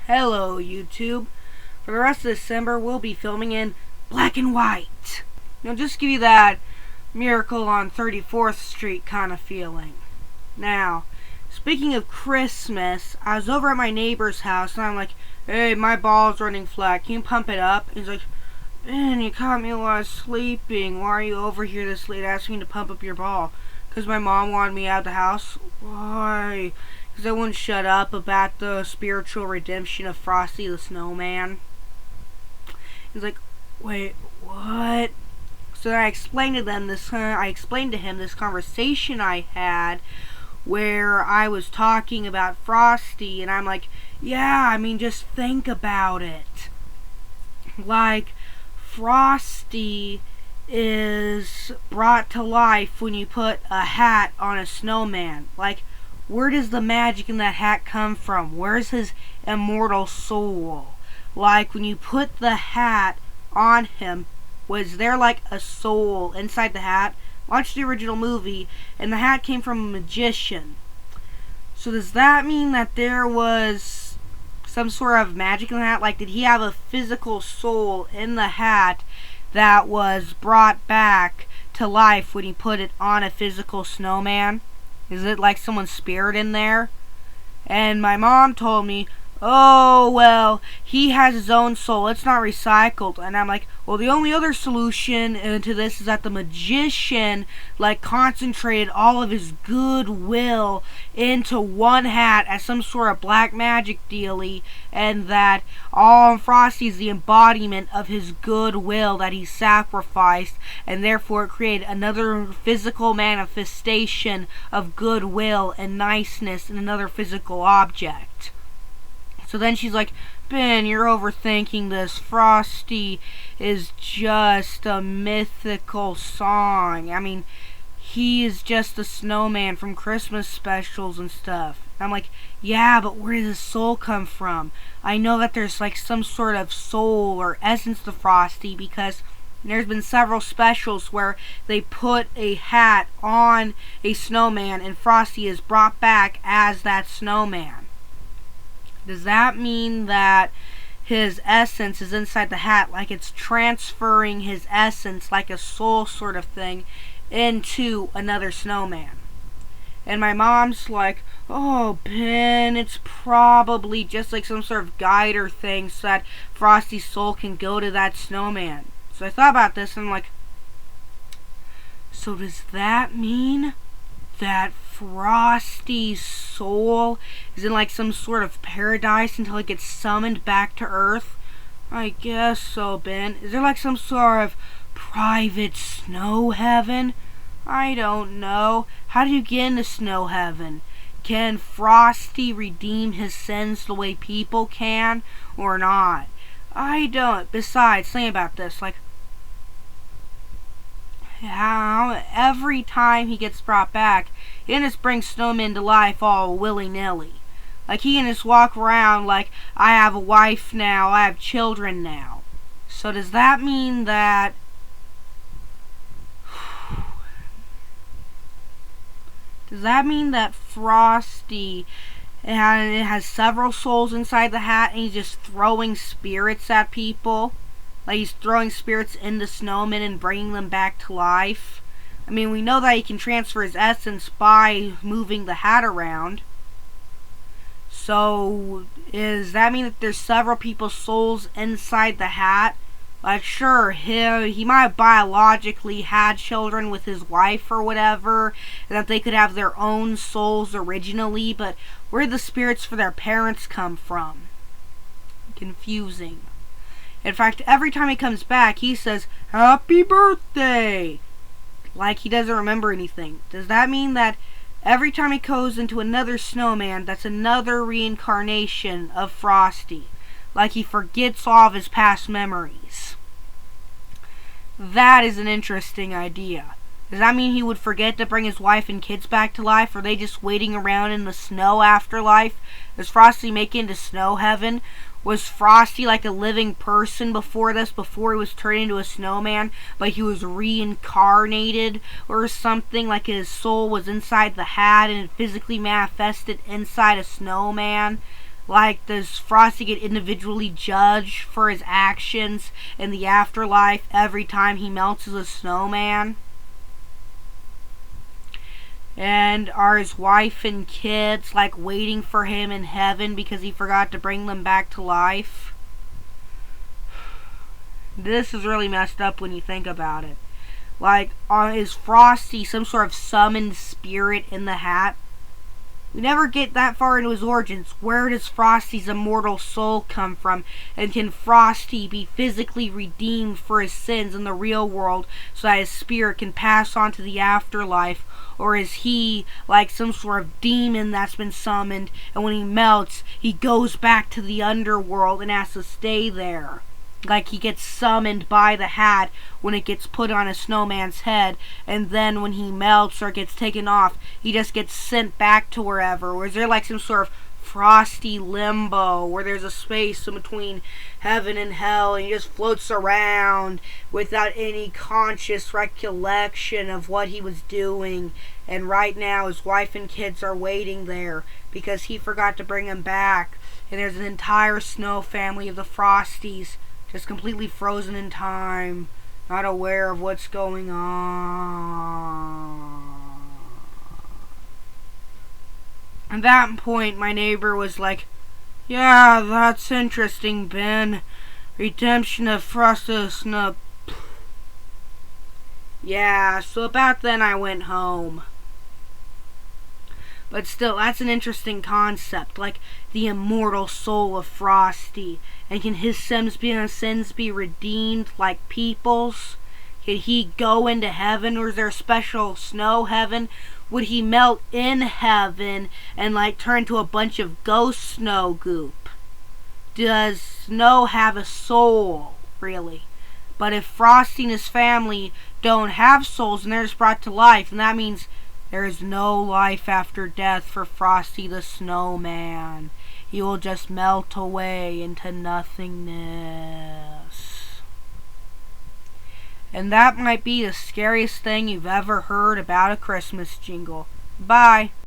Hello, YouTube. For the rest of December, we'll be filming in black and white. Just give you that Miracle on 34th Street kind of feeling. Now, speaking of Christmas, I was over at my neighbor's house, and I'm like, hey, my ball's running flat. Can you pump it up? And he's like, Ben, you caught me while I was sleeping. Why are you over here this late asking me to pump up your ball? Because my mom wanted me out of the house? Why? Because I wouldn't shut up about the spiritual redemption of Frosty the Snowman. He's like, wait, what? So then I explained to him this conversation I had where I was talking about Frosty, and I'm like, yeah, I mean, just think about it. Like, Frosty is brought to life when you put a hat on a snowman. Like, where does the magic in that hat come from? Where's his immortal soul? Like, when you put the hat on him, was there like a soul inside the hat? Watch the original movie, and the hat came from a magician. So does that mean that there was some sort of magic in the hat? Like, did he have a physical soul in the hat that was brought back to life when he put it on a physical snowman? Is it like someone's spirit in there? And my mom told me, oh, well, he has his own soul. It's not recycled. And I'm like, well, the only other solution to this is that the magician, like, concentrated all of his goodwill into one hat as some sort of black magic dealie, and that all Frosty is the embodiment of his goodwill that he sacrificed, and therefore it created another physical manifestation of goodwill and niceness in another physical object. So then she's like, Ben, you're overthinking this. Frosty is just a mythical song. I mean, he is just a snowman from Christmas specials and stuff. I'm like, yeah, but where does his soul come from? I know that there's like some sort of soul or essence to Frosty, because there's been several specials where they put a hat on a snowman and Frosty is brought back as that snowman. Does that mean that his essence is inside the hat, like it's transferring his essence, like a soul sort of thing, into another snowman? And my mom's like, oh, Ben, it's probably just like some sort of guide or thing so that Frosty's soul can go to that snowman. So I thought about this and I'm like, so does that mean that Frosty's soul is in like some sort of paradise until it gets summoned back to Earth? I guess so, Ben. Is there like some sort of private snow heaven? I don't know. How do you get into snow heaven? Can Frosty redeem his sins the way people can, or not? I don't. Besides, think about this, like, how every time he gets brought back, he can just bring snowmen to life all willy-nilly. Like, he can just walk around like, I have a wife now, I have children now. So does that mean that Frosty it has several souls inside the hat and he's just throwing spirits at people? Like, he's throwing spirits into snowmen and bringing them back to life? I mean, we know that he can transfer his essence by moving the hat around. So, does that mean that there's several people's souls inside the hat? Like, sure, he might have biologically had children with his wife or whatever, and that they could have their own souls originally, but where did the spirits for their parents come from? Confusing. In fact, every time he comes back, he says, Happy birthday! Like he doesn't remember anything. Does that mean that every time he goes into another snowman, that's another reincarnation of Frosty? Like he forgets all of his past memories? That is an interesting idea. Does that mean he would forget to bring his wife and kids back to life? Or are they just waiting around in the snow afterlife? Does Frosty make it into snow heaven? Was Frosty like a living person before this, before he was turned into a snowman, but he was reincarnated or something, like his soul was inside the hat and it physically manifested inside a snowman? Like, does Frosty get individually judged for his actions in the afterlife every time he melts as a snowman? And are his wife and kids, like, waiting for him in heaven because he forgot to bring them back to life? This is really messed up when you think about it. Like, is Frosty some sort of summoned spirit in the hat? We never get that far into his origins. Where does Frosty's immortal soul come from? And can Frosty be physically redeemed for his sins in the real world so that his spirit can pass on to the afterlife? Or is he like some sort of demon that's been summoned, and when he melts, he goes back to the underworld and has to stay there? Like he gets summoned by the hat when it gets put on a snowman's head, and then when he melts or gets taken off, he just gets sent back to wherever. Or is there like some sort of frosty limbo where there's a space in between heaven and hell, and he just floats around without any conscious recollection of what he was doing? And right now his wife and kids are waiting there because he forgot to bring them back, and there's an entire snow family of the Frosties just completely frozen in time, not aware of what's going on. At that point, my neighbor was like, "Yeah, that's interesting, Ben. Redemption of Frosty the Snub." Yeah, so about then I went home. But still, that's an interesting concept, like the immortal soul of Frosty. And can his sins be redeemed like people's? Can he go into heaven, or is there a special snow heaven? Would he melt in heaven and like turn into a bunch of ghost snow goop? Does snow have a soul, really? But if Frosty and his family don't have souls and they're just brought to life, and that means there is no life after death for Frosty the Snowman. He will just melt away into nothingness. And that might be the scariest thing you've ever heard about a Christmas jingle. Bye.